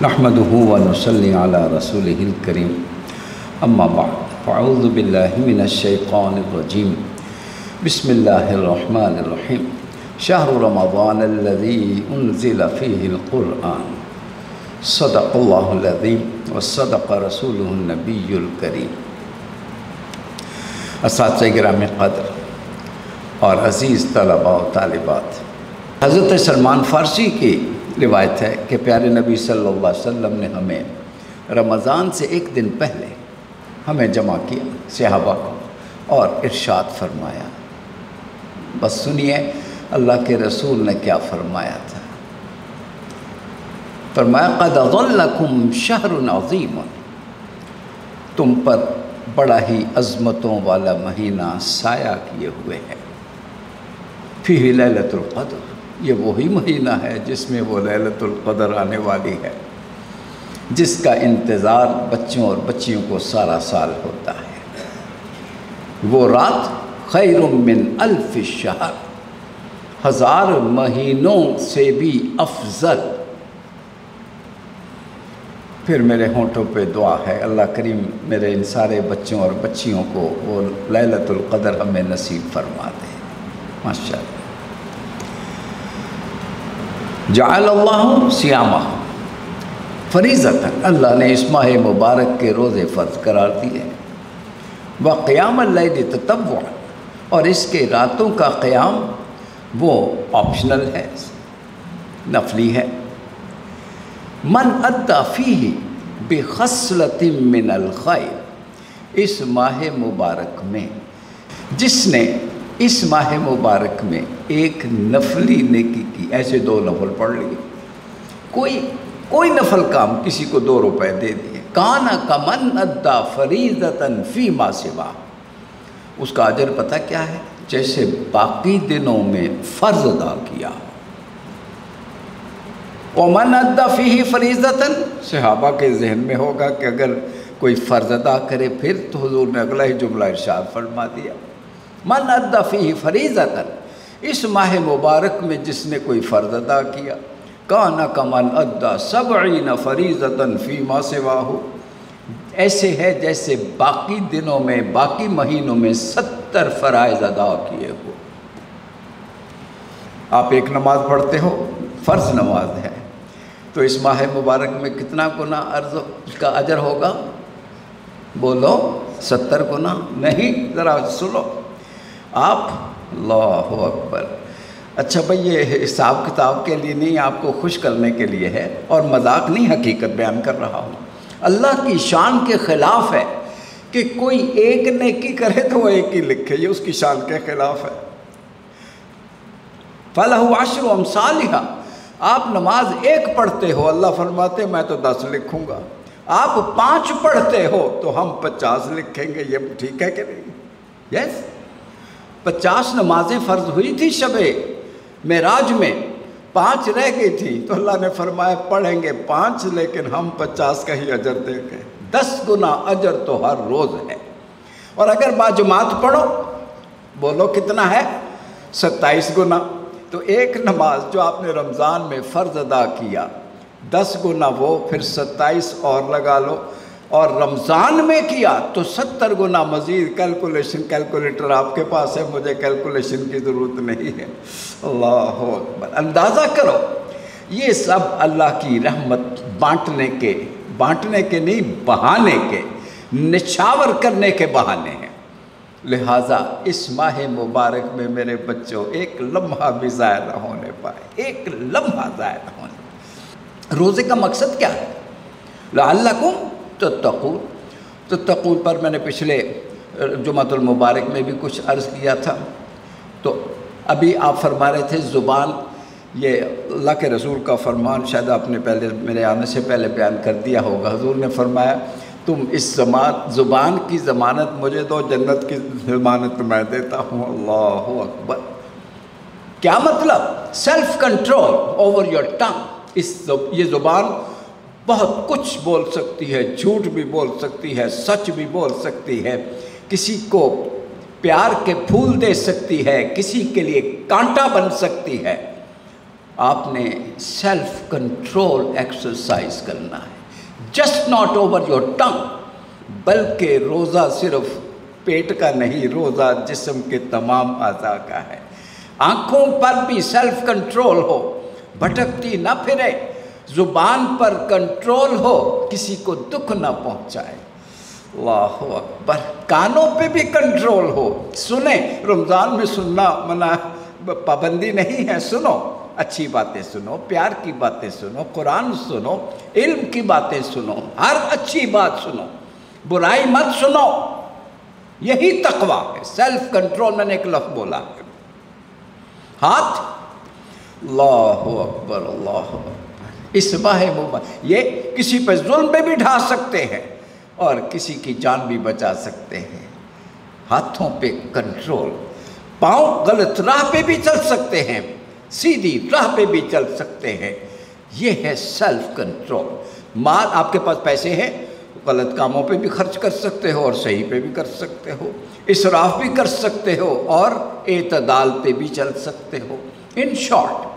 نحمده ونصلي على رسوله الكريم اما بعد فاعوذ بالله من الشيطان الرجيم بسم الله الرحمن الرحيم شهر رمضان الذي انزل فيه القرآن صدق الله العظيم وصدق رسوله النبي الكريم۔ اساتذہ گرامی قدر اور عزیز طلباء و طالبات، حضرت سلمان فارسی کی روایت ہے کہ پیارے نبی صلی اللہ علیہ وسلم نے ہمیں رمضان سے ایک دن پہلے ہمیں جمع کیا صحابہ کو اور ارشاد فرمایا۔ بس سنیے اللہ کے رسول نے کیا فرمایا تھا۔ فرمایا قد ظلکم شہر عظیم، تم پر بڑا ہی عظمتوں والا مہینہ سایہ کیے ہوئے ہے۔ فیہ لیلۃ القدر، یہ وہی مہینہ ہے جس میں وہ لیلۃ القدر آنے والی ہے، جس کا انتظار بچوں اور بچیوں کو سارا سال ہوتا ہے۔ وہ رات خیر من الف شہر، 1000 مہینوں سے بھی افضل۔ پھر میرے ہونٹوں پہ دعا ہے اللہ کریم میرے ان سارے بچوں اور بچیوں کو وہ لیلۃ القدر ہمیں نصیب فرما دے، ماشاءاللہ۔ جعل اللہ صیامہ فریضۃ، اللہ نے اس ماہ مبارک کے روزے فرض قرار دیے۔ وقیام اللیل تطوعا، اور اس کے راتوں کا قیام وہ آپشنل ہے، نفلی ہے۔ من ادی فیہ بخصلۃ من الخیر، اس ماہ مبارک میں جس نے اس ماہ مبارک میں ایک نفلی نیکی کی، ایسے 2 نفل پڑھ لیے، کوئی نفل کام کسی کو 2 روپے دے دیے، کان کمن ادی فریضۃ فیما سوا، اس کا اجر پتہ کیا ہے؟ جیسے باقی دنوں میں فرض ادا کیا۔ ومن ادی فیہ فریضۃ، صحابہ کے ذہن میں ہوگا کہ اگر کوئی فرض ادا کرے پھر تو حضور نے اگلا ہی جملہ ارشاد فرما دیا، من ادی فیہ فریضۃ، اس ماہ مبارک میں جس نے کوئی فرض ادا کیا، کان کمن ادی 70 فریضۃ فیما سواہ، ایسے ہے جیسے باقی دنوں میں باقی مہینوں میں 70 فرائض ادا کیے ہو۔ آپ ایک نماز پڑھتے ہو، فرض نماز ہے، تو اس ماہ مبارک میں کتنا گنا اس کا اجر ہوگا؟ بولو 70 گنا؟ نہیں، ذرا سنو آپ، اللہ اکبر۔ اچھا بھئی، یہ حساب کتاب کے لیے نہیں، آپ کو خوش کرنے کے لیے ہے، اور مذاق نہیں، حقیقت بیان کر رہا ہوں۔ اللہ کی شان کے خلاف ہے کہ کوئی ایک نیکی کرے تو وہ ایک ہی لکھے، یہ اس کی شان کے خلاف ہے۔ فَلَهُ عَشْرُ أَمْثَالِهَا، آپ نماز 1 پڑھتے ہو، اللہ فرماتے میں تو 10 لکھوں گا۔ آپ 5 پڑھتے ہو تو ہم 50 لکھیں گے۔ یہ ٹھیک ہے کہ نہیں؟ یس، 50 نمازیں فرض ہوئی تھی شب معراج میں، 5 رہ گئی تھی، تو اللہ نے فرمایا پڑھیں گے 5 لیکن ہم 50 کا ہی اجر دیں گے۔ 10 گنا اجر تو ہر روز ہے۔ اور اگر باجماعت پڑھو، بولو کتنا ہے؟ 27 گنا۔ تو ایک نماز جو آپ نے رمضان میں فرض ادا کیا، 10 گنا وہ، پھر 27 اور لگا لو، اور رمضان میں کیا تو 70 گنا مزید۔ کیلکولیٹر آپ کے پاس ہے، مجھے کیلکولیشن کی ضرورت نہیں ہے۔ اللہ اکبر، اندازہ کرو، یہ سب اللہ کی رحمت بانٹنے کے نہیں، بہانے کے، نچھاور کرنے کے بہانے ہیں۔ لہٰذا اس ماہ مبارک میں میرے بچوں ایک لمحہ بھی ضائع نہ ہونے پائے، ایک لمحہ ضائع نہ ہونے پائے۔ روزے کا مقصد کیا ہے؟ لعلکم تتقون پر میں نے پچھلے جمعۃ المبارک میں بھی کچھ عرض کیا تھا۔ تو ابھی آپ فرما رہے تھے زبان، یہ اللہ کے رسول کا فرمان شاید آپ نے پہلے میرے آنے سے پہلے بیان کر دیا ہوگا۔ حضور نے فرمایا تم اس زبان کی ضمانت مجھے دو، جنت کی ضمانت میں دیتا ہوں۔ اللہ اکبر، کیا مطلب؟ Self control over your tongue. یہ زبان بہت کچھ بول سکتی ہے، جھوٹ بھی بول سکتی ہے، سچ بھی بول سکتی ہے، کسی کو پیار کے پھول دے سکتی ہے، کسی کے لیے کانٹا بن سکتی ہے۔ آپ نے سیلف کنٹرول ایکسرسائز کرنا ہے. Just not over your tongue, بلکہ روزہ صرف پیٹ کا نہیں، روزہ جسم کے تمام اعضاء کا ہے. آنکھوں پر بھی سیلف کنٹرول ہو، بھٹکتی نہ پھرے. زبان پر کنٹرول ہو، کسی کو دکھ نہ پہنچائے. اللہ اکبر. کانوں پہ بھی کنٹرول ہو، سنیں. رمضان میں سننا منع، پابندی نہیں ہے. سنو، اچھی باتیں سنو، پیار کی باتیں سنو، قرآن سنو، علم کی باتیں سنو، ہر اچھی بات سنو، برائی مت سنو. یہی تقویٰ ہے. سیلف کنٹرول، میں نے ایک لفظ بولا ہے. ہاتھ، اللہ اکبر اللہ اکبر. اس ماہ مبارک یہ کسی پہ ظلم پہ بھی ڈھا سکتے ہیں اور کسی کی جان بھی بچا سکتے ہیں. ہاتھوں پہ کنٹرول. پاؤں غلط راہ پہ بھی چل سکتے ہیں، سیدھی راہ پہ بھی چل سکتے ہیں. یہ ہے سیلف کنٹرول. مال، آپ کے پاس پیسے ہیں، غلط کاموں پہ بھی خرچ کر سکتے ہو اور صحیح پہ بھی کر سکتے ہو. اسراف بھی کر سکتے ہو اور اعتدال پہ بھی چل سکتے ہو. ان شارٹ،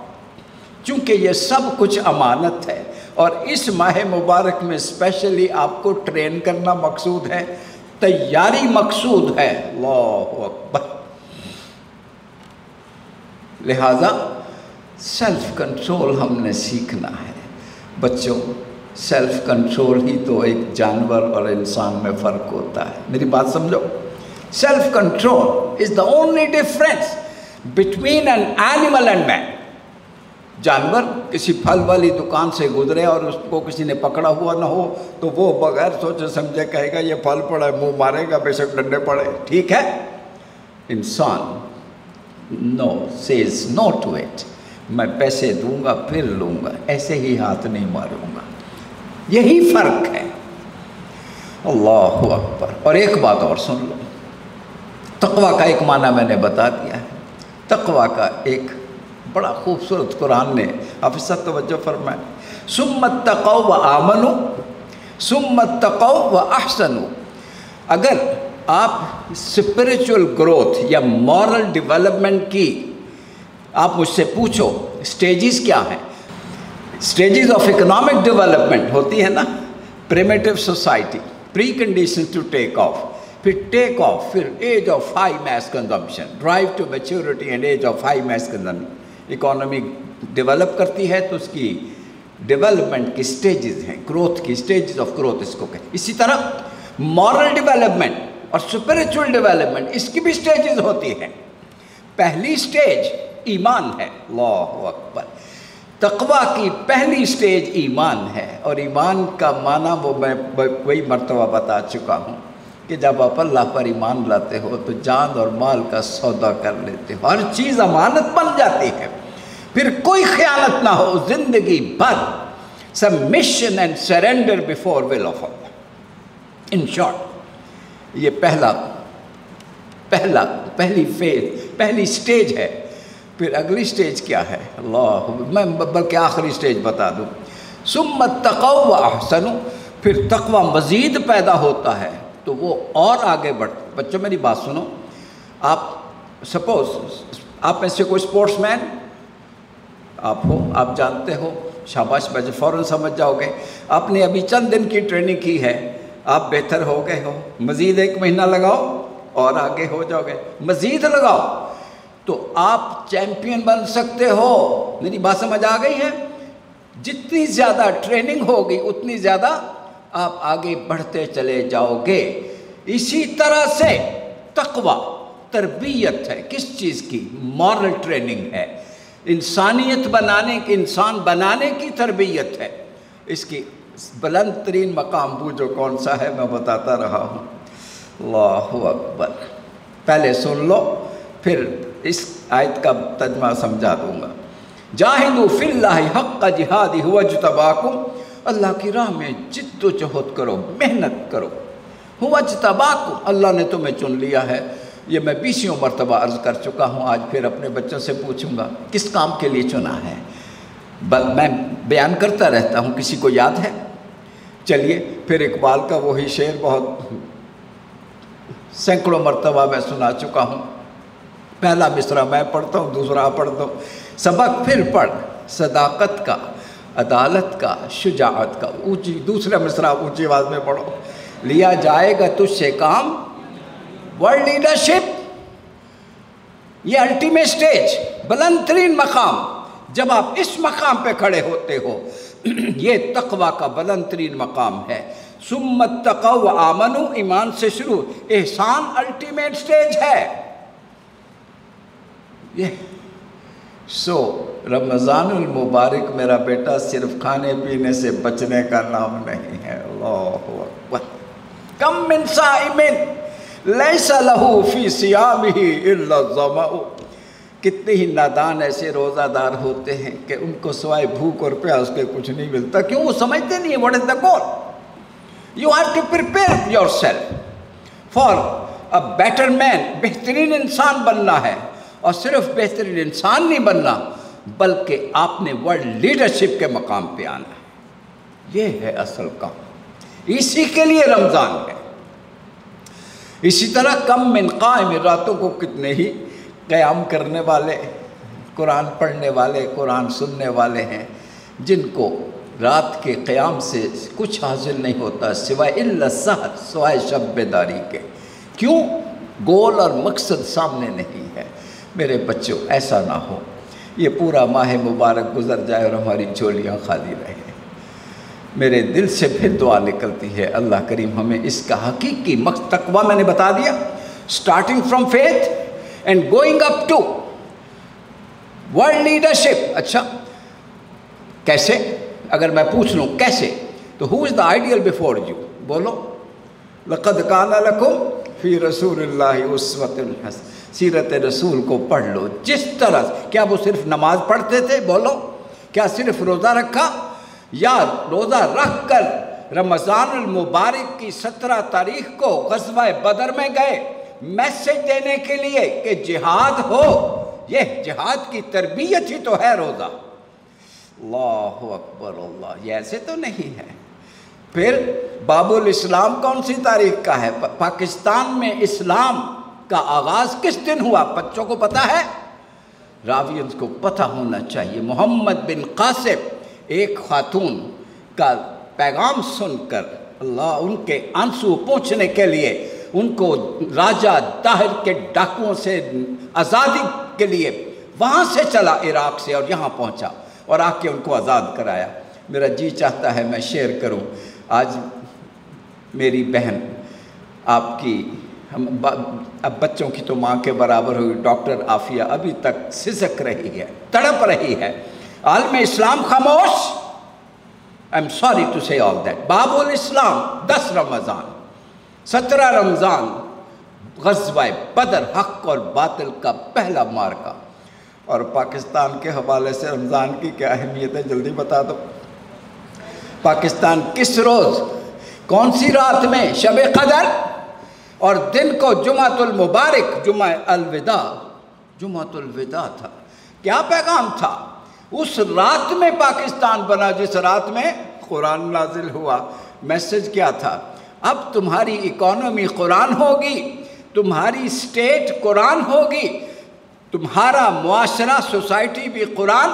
چونکہ یہ سب کچھ امانت ہے اور اس ماہ مبارک میں اسپیشلی آپ کو ٹرین کرنا مقصود ہے، تیاری مقصود ہے. اللہ اکبر. لہذا سیلف کنٹرول ہم نے سیکھنا ہے. بچوں، سیلف کنٹرول ہی تو ایک جانور اور انسان میں فرق ہوتا ہے. میری بات سمجھو. Self control is the only difference between an animal and man. جانور کسی پھل والی دکان سے گزرے اور اس کو کسی نے پکڑا ہوا نہ ہو تو وہ بغیر سوچے سمجھے کہے گا یہ پھل پڑا ہے، منہ مارے گا بے شک ڈنڈے پڑے. ٹھیک ہے. انسان نو سیز نو ٹو اٹ. میں پیسے دوں گا پھر لوں گا، ایسے ہی ہاتھ نہیں ماروں گا. یہی فرق ہے. اللہ اکبر. اور ایک بات اور سن لو. تقویٰ کا ایک معنی میں نے بتا دیا ہے. تقویٰ کا ایک بڑا خوبصورت قرآن نے، حافظ صاحب توجہ فرمائیں. ثم اتقوا وآمنوا ثم اتقوا واحسنوا. اگر آپ اسپریچول گروتھ یا مورل ڈیولپمنٹ کی آپ مجھ سے پوچھو سٹیجز کیا ہیں. سٹیجز آف اکنامک ڈیولپمنٹ ہوتی ہے نا. Primitive society, pre condition to take off, پھر ٹیک آف، پھر age of high mass consumption, drive to maturity and age of high mass consumption. Economy develop کرتی ہے تو اس کی ڈیولپمنٹ کی سٹیجز ہیں، گروتھ کی سٹیجز آف گروتھ اس کو کہیں. اسی طرح مورل ڈیولپمنٹ اور اسپریچول ڈیولپمنٹ، اس کی بھی سٹیجز ہوتی ہیں. پہلی سٹیج ایمان ہے. اللہ اکبر. تقویٰ کی پہلی سٹیج ایمان ہے. اور ایمان کا معنی وہ میں وہی مرتبہ بتا چکا ہوں کہ جب آپ اللہ پر ایمان لاتے ہو تو جان اور مال کا سودا کر لیتے ہو، ہر چیز امانت بن جاتی ہے. پھر کوئی خیانت نہ ہو زندگی بھر. Submission and surrender before will of Allah. In short, یہ پہلی فیز، پہلی سٹیج ہے. پھر اگلی سٹیج کیا ہے؟ اللہ، میں بلکہ آخری سٹیج بتا دوں. ثم اتقوا واحسنوا. پھر تقویٰ مزید پیدا ہوتا ہے تو وہ اور آگے بڑھتا. بچوں میری بات سنو. آپ سپوز آپ میں سے کوئی اسپورٹس مین آپ ہو، آپ جانتے ہو، شاباش بجے فوراً سمجھ جاؤ گے. آپ نے ابھی چند دن کی ٹریننگ کی ہے، آپ بہتر ہو گئے ہو. مزید 1 مہینہ لگاؤ اور آگے ہو جاؤ گے. مزید لگاؤ تو آپ چیمپئن بن سکتے ہو. میری بات سمجھ آ گئی ہے؟ جتنی زیادہ ٹریننگ ہوگی اتنی زیادہ آپ آگے بڑھتے چلے جاؤ گے. اسی طرح سے تقویٰ تربیت ہے. کس چیز کی؟ مورل ٹریننگ ہے. انسانیت بنانے کی، انسان بنانے کی تربیت ہے. اس کی بلند ترین مقام بوجھو کون سا ہے، میں بتاتا رہا ہوں. اللہ اکبر. پہلے سن لو پھر اس آیت کا ترجمہ سمجھا دوں گا. جاہدوا فی اللہ حق جہادہ ھو اجتباکم. اللہ کی راہ میں جد و جہد کرو، محنت کرو. ھو اجتباکم، اللہ نے تمہیں چن لیا ہے. یہ میں 20 مرتبہ عرض کر چکا ہوں. آج پھر اپنے بچوں سے پوچھوں گا کس کام کے لیے چنا ہے. میں بیان کرتا رہتا ہوں، کسی کو یاد ہے؟ چلیے پھر اقبال کا وہی شعر بہت سینکڑوں مرتبہ میں سنا چکا ہوں. پہلا مصرع میں پڑھتا ہوں، دوسرا پڑھتا ہوں. سبق پھر پڑھ، صداقت کا، عدالت کا، شجاعت کا۔ اونچی دوسرا مصرع اونچی آواز میں پڑھو۔ لیا جائے گا تجھ سے کام ورلڈ لیڈرشپ، یہ الٹیمیٹ سٹیج، بلند ترین مقام۔ جب آپ اس مقام پہ کھڑے ہوتے ہو، یہ تقوی کا بلند ترین مقام ہے۔ ثم اتقوا وآمنوا، ایمان سے شروع، احسان الٹیمیٹ سٹیج ہے یہ۔ سو رمضان المبارک میرا بیٹا صرف کھانے پینے سے بچنے کا نام نہیں ہے۔ اللہ اکبر۔ کم من صائم لیس لہ فی صیامہ الا الظمأ، کتنے ہی نادان ایسے روزہ دار ہوتے ہیں کہ ان کو سوائے بھوک اور پیاس کے کچھ نہیں ملتا۔ کیوں؟ وہ سمجھتے نہیں what is the goal. You have to prepare yourself for a better man، بہترین انسان بننا ہے، اور صرف بہترین انسان نہیں بننا بلکہ آپ نے ورلڈ لیڈرشپ کے مقام پہ آنا ہے۔ یہ ہے اصل کام، اسی کے لیے رمضان ہے۔ اسی طرح کم من قائم، راتوں کو کتنے ہی قیام کرنے والے، قرآن پڑھنے والے، قرآن سننے والے ہیں جن کو رات کے قیام سے کچھ حاصل نہیں ہوتا سوائے الا السحر، سوائے شب بیداری کے۔ کیوں؟ گول اور مقصد سامنے نہیں ہے۔ میرے بچوں، ایسا نہ ہو یہ پورا ماہ مبارک گزر جائے اور ہماری جھولیاں خالی رہیں۔ میرے دل سے پھر دعا نکلتی ہے، اللہ کریم ہمیں اس کا حقیقی مقصد، تقویٰ میں نے بتا دیا، starting from faith and going up to world leadership. اچھا کیسے؟ اگر میں پوچھ لوں کیسے، تو who is the ideal before you? بولو۔ لقد کان لکم فی رسول اللہ اسوۃ حسنہ، سیرت رسول کو پڑھ لو جس طرح۔ کیا وہ صرف نماز پڑھتے تھے؟ بولو۔ کیا صرف روزہ رکھا؟ یا روزہ رکھ کر رمضان المبارک کی 17 تاریخ کو غزوہ بدر میں گئے میسج دینے کے لیے کہ جہاد ہو؟ یہ جہاد کی تربیت ہی تو ہے روزہ۔ اللہ اکبر اللہ، یہ ایسے تو نہیں ہے۔ پھر باب الاسلام کون سی تاریخ کا ہے؟ پاکستان میں اسلام کا آغاز کس دن ہوا؟ بچوں کو پتہ ہے؟ راویوں کو پتہ ہونا چاہیے۔ محمد بن قاسم، ایک خاتون کا پیغام سن کر اللہ ان کے آنسو پوچھنے کے لیے ان کو راجہ طاہر کے ڈاکوؤں سے آزادی کے لیے وہاں سے چلا عراق سے اور یہاں پہنچا اور آ کے ان کو آزاد کرایا۔ میرا جی چاہتا ہے میں شیئر کروں۔ آج میری بہن آپ کی، اب بچوں کی تو ماں کے برابر ہوئی، ڈاکٹر عافیہ ابھی تک سسک رہی ہے، تڑپ رہی ہے۔ عالم اسلام خاموش۔ I'm sorry to say all that۔ باب الاسلام 10 رمضان، 17 رمضان غزوہ بدر، حق اور باطل کا پہلا مارکا۔ اور پاکستان کے حوالے سے رمضان کی کیا اہمیت ہے جلدی بتا دو۔ پاکستان کس روز، کون سی رات میں؟ شب قدر، اور دن کو جمعۃ المبارک، جمعہ الوداع، جمعۃ الوداع تھا۔ کیا پیغام تھا؟ اس رات میں پاکستان بنا جس رات میں قرآن نازل ہوا۔ میسج کیا تھا؟ اب تمہاری اکانومی قرآن ہوگی، تمہاری اسٹیٹ قرآن ہوگی، تمہارا معاشرہ سوسائٹی بھی قرآن،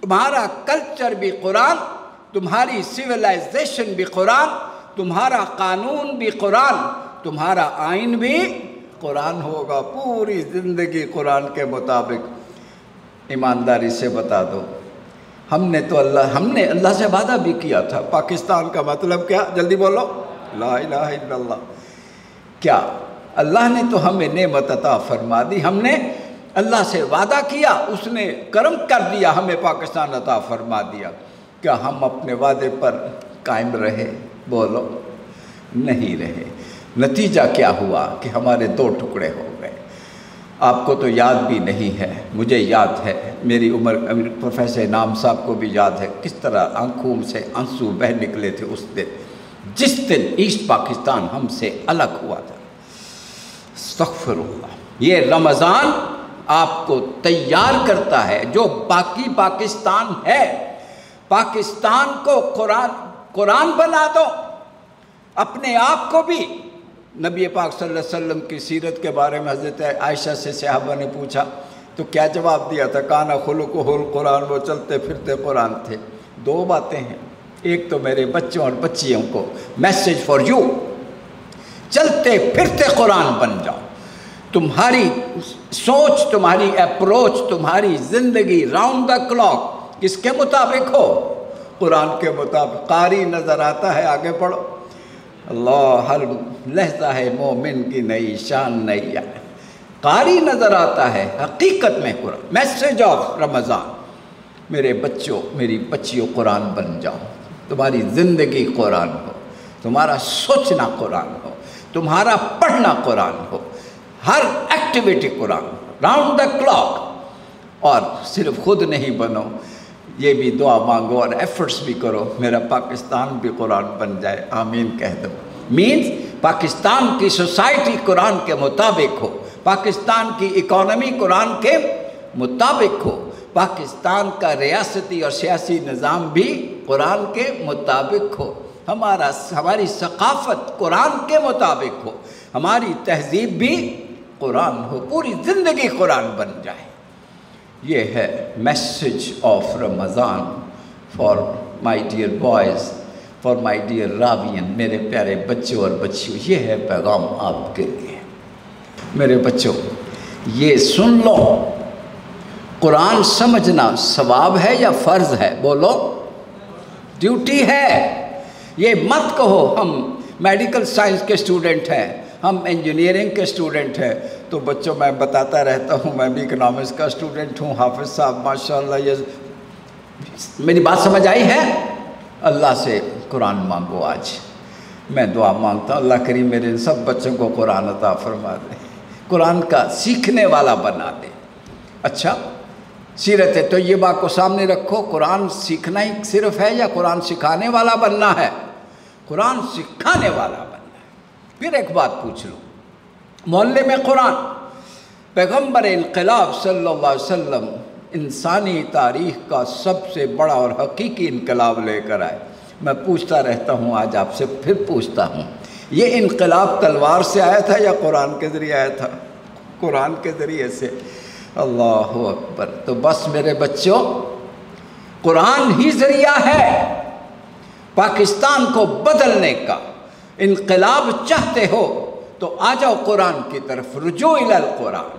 تمہارا کلچر بھی قرآن، تمہاری سویلائزیشن بھی قرآن، تمہارا قانون بھی قرآن، تمہارا آئین بھی قرآن ہوگا۔ پوری زندگی قرآن کے مطابق۔ ایمانداری سے بتا دو، ہم نے اللہ سے وعدہ بھی کیا تھا۔ پاکستان کا مطلب کیا؟ جلدی بولو، لا الہ الا اللہ۔ کیا اللہ نے تو ہمیں نعمت عطا فرما دی، ہم نے اللہ سے وعدہ کیا، اس نے کرم کر دیا، ہمیں پاکستان عطا فرما دیا۔ کیا ہم اپنے وعدے پر قائم رہے؟ بولو، نہیں رہے۔ نتیجہ کیا ہوا کہ ہمارے 2 ٹکڑے ہو گئے۔ آپ کو تو یاد بھی نہیں ہے، مجھے یاد ہے، میری عمر پروفیسر انعام صاحب کو بھی یاد ہے کس طرح آنکھوں سے آنسو بہہ نکلے تھے اس دن، جس دن ایسٹ پاکستان ہم سے الگ ہوا تھا۔ استغفر اللہ۔ یہ رمضان آپ کو تیار کرتا ہے، جو باقی پاکستان ہے، پاکستان کو قرآن بنا دو، اپنے آپ کو بھی۔ نبی پاک صلی اللہ علیہ وسلم کی سیرت کے بارے میں حضرت عائشہ سے صحابہ نے پوچھا تو کیا جواب دیا تھا؟ کانا خلقہ القرآن، وہ چلتے پھرتے قرآن تھے۔ دو باتیں ہیں، ایک تو میرے بچوں اور بچیوں کو میسج فار یو، چلتے پھرتے قرآن بن جاؤ۔ تمہاری سوچ، تمہاری اپروچ، تمہاری زندگی راؤنڈ دا کلاک کس کے مطابق ہو؟ قرآن کے مطابق۔ قاری نظر آتا ہے، آگے پڑھو۔ اللہ، ہر لہجہ ہے مومن کی نئی شان نئی ہے۔ قاری نظر آتا ہے، حقیقت میں قرآن۔ میسج آف رمضان، میرے بچوں میری بچیوں قرآن بن جاؤ، تمہاری زندگی قرآن ہو، تمہارا سوچنا قرآن ہو، تمہارا پڑھنا قرآن ہو، ہر ایکٹیویٹی قرآن ہو، راؤنڈ دا کلاک۔ اور صرف خود نہیں بنو، یہ بھی دعا مانگو اور ایفرٹس بھی کرو، میرا پاکستان بھی قرآن بن جائے، آمین کہہ دو۔ مینز پاکستان کی سوسائٹی قرآن کے مطابق ہو، پاکستان کی اکانومی قرآن کے مطابق ہو، پاکستان کا ریاستی اور سیاسی نظام بھی قرآن کے مطابق ہو، ہماری ثقافت قرآن کے مطابق ہو، ہماری تہذیب بھی قرآن ہو، پوری زندگی قرآن بن جائے۔ یہ ہے message of Ramzan for my dear boys, for my dear Ravian, میرے پیارے بچوں اور بچیوں، یہ ہے پیغام آپ کے لیے۔ میرے بچوں یہ سن لو، قرآن سمجھنا ثواب ہے یا فرض ہے؟ بولو، ڈیوٹی ہے۔ یہ مت کہو ہم میڈیکل سائنس کے اسٹوڈنٹ ہیں، ہم انجینئرنگ کے اسٹوڈنٹ ہیں۔ تو بچوں میں بتاتا رہتا ہوں میں بھی اکنامکس کا اسٹوڈنٹ ہوں، حافظ صاحب ماشاءاللہ۔ یہ میری بات سمجھ آئی ہے؟ اللہ سے قرآن مانگو۔ آج میں دعا مانگتا ہوں اللہ کریم میرے ان سب بچوں کو قرآن عطا فرما دے، قرآن کا سیکھنے والا بنا دے۔ اچھا، سیرت طیبہ کو سامنے رکھو، قرآن سیکھنا ہی صرف ہے یا قرآن سکھانے والا بننا ہے؟ قرآن سکھانے والا بننا ہے۔ پھر ایک بات پوچھ لو، محلے میں قرآن، پیغمبر انقلاب صلی اللہ علیہ وسلم انسانی تاریخ کا سب سے بڑا اور حقیقی انقلاب لے کر آئے۔ میں پوچھتا رہتا ہوں، آج آپ سے پھر پوچھتا ہوں، یہ انقلاب تلوار سے آیا تھا یا قرآن کے ذریعے آیا تھا؟ قرآن کے ذریعے سے۔ اللہ اکبر۔ تو بس میرے بچوں، قرآن ہی ذریعہ ہے پاکستان کو بدلنے کا۔ انقلاب چاہتے ہو تو آ جاؤ قرآن کی طرف، رجوع الی القرآن۔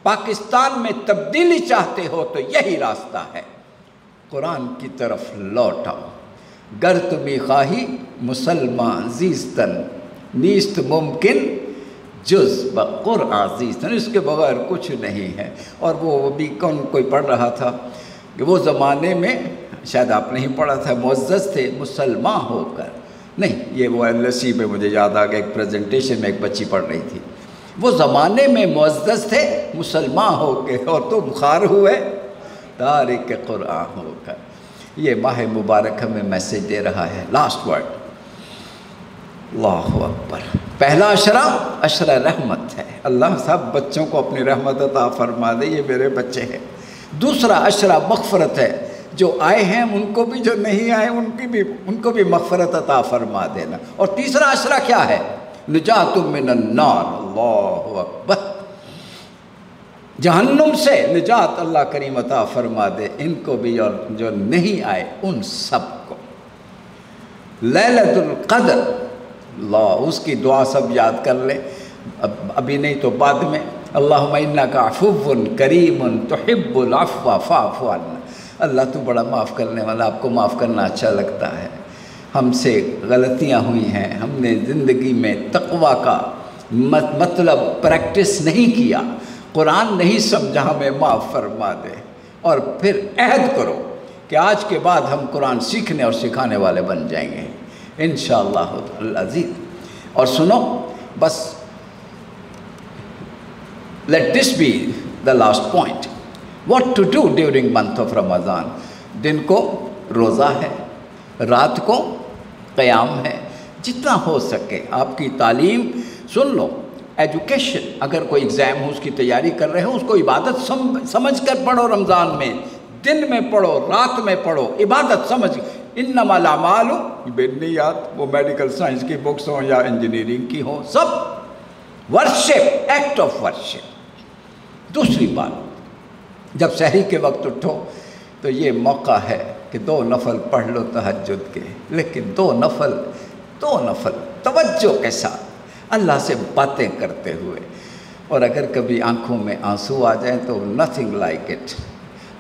پاکستان میں تبدیلی چاہتے ہو تو یہی راستہ ہے، قرآن کی طرف لوٹ آؤ۔ گر تمی خواہی مسلمان زیستن، نیست ممکن جز بقرآن زیستن، اس کے بغیر کچھ نہیں ہے۔ اور وہ بھی کوئی پڑھ رہا تھا کہ وہ زمانے میں، شاید آپ نہیں پڑھا تھا، معزز تھے مسلمان ہو کر، نہیں یہ وہ LSE میں مجھے یاد آ گیا، ایک پریزنٹیشن میں ایک بچی پڑھ رہی تھی، وہ زمانے میں معزز تھے مسلمان ہو کے، اور تم خوار ہوئے تارک قرآن ہو کر۔ یہ ماہ مبارک ہمیں میسیج دے رہا ہے۔ لاسٹ ورڈ، اللہ اکبر۔ پہلا عشرہ رحمت ہے، اللہ سب بچوں کو اپنی رحمت عطا فرما دے، یہ میرے بچے ہیں۔ دوسرا عشرہ مغفرت ہے، جو آئے ہیں ان کو بھی، جو نہیں آئے ان کو بھی مغفرت عطا فرما دینا۔ اور تیسرا عشرہ کیا ہے؟ نجات من النار، اللہ اکبر، جہنم سے نجات اللہ کریم عطا فرما دے ان کو بھی اور جو نہیں آئے ان سب کو۔ لیلۃ القدر، اللہ اس کی دعا سب یاد کر لیں، ابھی نہیں تو بعد میں۔ اللہم انک عفو کریم تحب العفو فاعف عنا، اللہ تو بڑا معاف کرنے والا، آپ کو معاف کرنا اچھا لگتا ہے۔ ہم سے غلطیاں ہوئی ہیں، ہم نے زندگی میں تقویٰ کا مطلب پریکٹس نہیں کیا، قرآن نہیں سمجھا، ہمیں معاف فرما دے۔ اور پھر عہد کرو کہ آج کے بعد ہم قرآن سیکھنے اور سکھانے والے بن جائیں گے انشاءاللہ العزیز۔ اور سنو، بس let this be the last point. What to do during month of Ramadan؟ دن کو روزہ ہے، رات کو قیام ہے، جتنا ہو سکے آپ کی تعلیم۔ سن لو، ایجوکیشن، اگر کوئی ایگزام ہو اس کی تیاری کر رہے ہو، اس کو عبادت سمجھ کر پڑھو۔ رمضان میں دن میں پڑھو، رات میں پڑھو، عبادت سمجھ۔ انما الاعمال بالنیات، وہ میڈیکل سائنس کی بکس ہوں یا انجینئرنگ کی ہوں، سب ورشپ، ایکٹ آف ورشپ۔ دوسری بات، جب سحری کے وقت اٹھو تو یہ موقع ہے کہ 2 نفل پڑھ لو تہجد کے، لیکن 2 نفل توجہ کے ساتھ اللہ سے باتیں کرتے ہوئے، اور اگر کبھی آنکھوں میں آنسو آ جائیں تو نتھنگ لائک اٹ،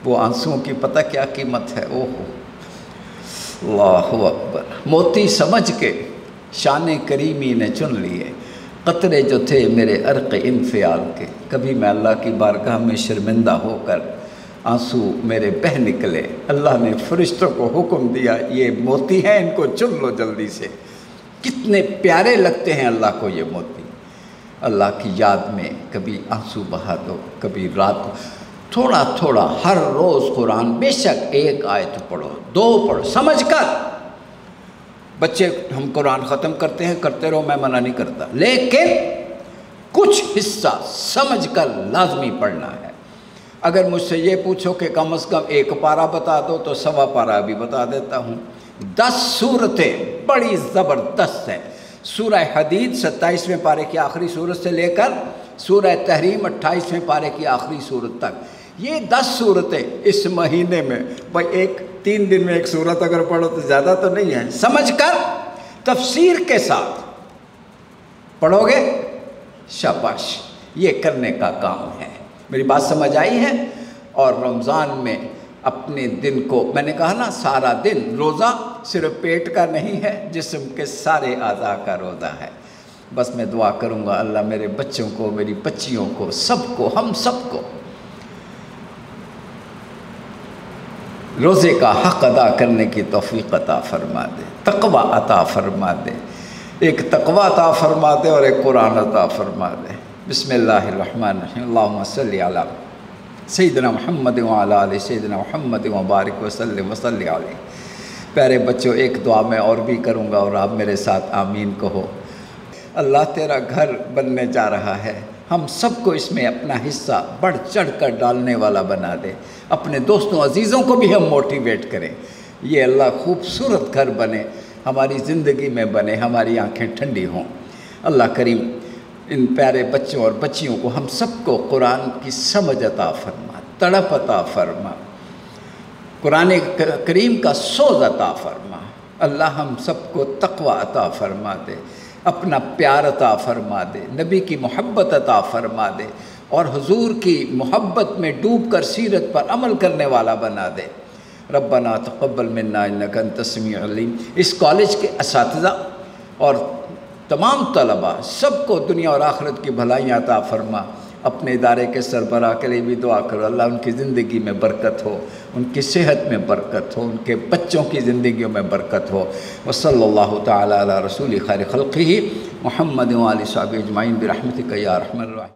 وہ آنسوؤں کی پتہ کیا قیمت ہے، اوہ اللہ اکبر۔ موتی سمجھ کے شان کریمی نے چن لیے قطرے جو تھے میرے عرق انفعال کے، کبھی میں اللہ کی بارگاہ میں شرمندہ ہو کر آنسو میرے بہہ نکلے، اللہ نے فرشتوں کو حکم دیا یہ موتی ہیں، ان کو چن لو جلدی سے۔ کتنے پیارے لگتے ہیں اللہ کو یہ موتی۔ اللہ کی یاد میں کبھی آنسو بہا دو، کبھی رات کو تھوڑا تھوڑا ہر روز قرآن، بے شک 1 آیت پڑھو، 2 پڑھو، سمجھ کر۔ بچے ہم قرآن ختم کرتے ہیں، کرتے رہو، میں منع نہیں کرتا، لیکن کچھ حصہ سمجھ کر لازمی پڑھنا ہے۔ اگر مجھ سے یہ پوچھو کہ کم از کم 1 پارہ بتا دو تو 1.25 پارہ بھی بتا دیتا ہوں۔ 10 سورتیں بڑی زبردست ہیں۔ سورہ حدید 27ویں پارے کی آخری سورت سے لے کر سورہ تحریم 28ویں پارے کی آخری سورت تک، یہ 10 سورتیں اس مہینے میں، بھائی 3 دن میں 1 سورت اگر پڑھو تو زیادہ تو نہیں ہے، سمجھ کر تفسیر کے ساتھ پڑھو گے، شاباش، یہ کرنے کا کام ہے۔ میری بات سمجھ آئی ہے؟ اور رمضان میں اپنے دن کو، میں نے کہا نا سارا دن، روزہ صرف پیٹ کا نہیں ہے، جسم کے سارے اعضاء کا روزہ ہے۔ بس میں دعا کروں گا اللہ میرے بچوں کو، میری بچیوں کو، سب کو، ہم سب کو روزے کا حق ادا کرنے کی توفیق عطا فرما دے، تقوی عطا فرما دے، ایک تقوی عطا فرما دے اور ایک قرآن عطا فرما دے۔ بسم اللہ الرحمن الرحیم، اللہم صلی علی سیدنا محمد وعلی آل سیدنا محمد وبارک وسلم وصلی علیہ۔ پیارے بچوں، ایک دعا میں اور بھی کروں گا اور آپ میرے ساتھ آمین کہو۔ اللہ تیرا گھر بننے جا رہا ہے، ہم سب کو اس میں اپنا حصہ بڑھ چڑھ کر ڈالنے والا بنا دے، اپنے دوستوں عزیزوں کو بھی ہم موٹیویٹ کریں، یہ اللہ خوبصورت گھر بنے، ہماری زندگی میں بنے، ہماری آنکھیں ٹھنڈی ہوں۔ اللہ کریم ان پیارے بچوں اور بچیوں کو، ہم سب کو قرآن کی سمجھ عطا فرما، تڑپ عطا فرما، قرآن کریم کا سوز عطا فرما۔ اللہ ہم سب کو تقوی عطا فرما دے، اپنا پیار عطا فرما دے، نبی کی محبت عطا فرما دے، اور حضور کی محبت میں ڈوب کر سیرت پر عمل کرنے والا بنا دے۔ ربنا تقبل منا انک انت السمیع العلیم۔ اس کالج کے اساتذہ اور تمام طلباء سب کو دنیا اور آخرت کی بھلائیاں عطا فرما۔ اپنے ادارے کے سربراہ کے لیے بھی دعا کرو، اللہ ان کی زندگی میں برکت ہو، ان کی صحت میں برکت ہو، ان کے بچوں کی زندگیوں میں برکت ہو۔ وصلی اللہ تعالی علی رسول خیر خلقہ محمد وآلہ وصحبہ اجمعین برحمتک یا ارحم الراحمین۔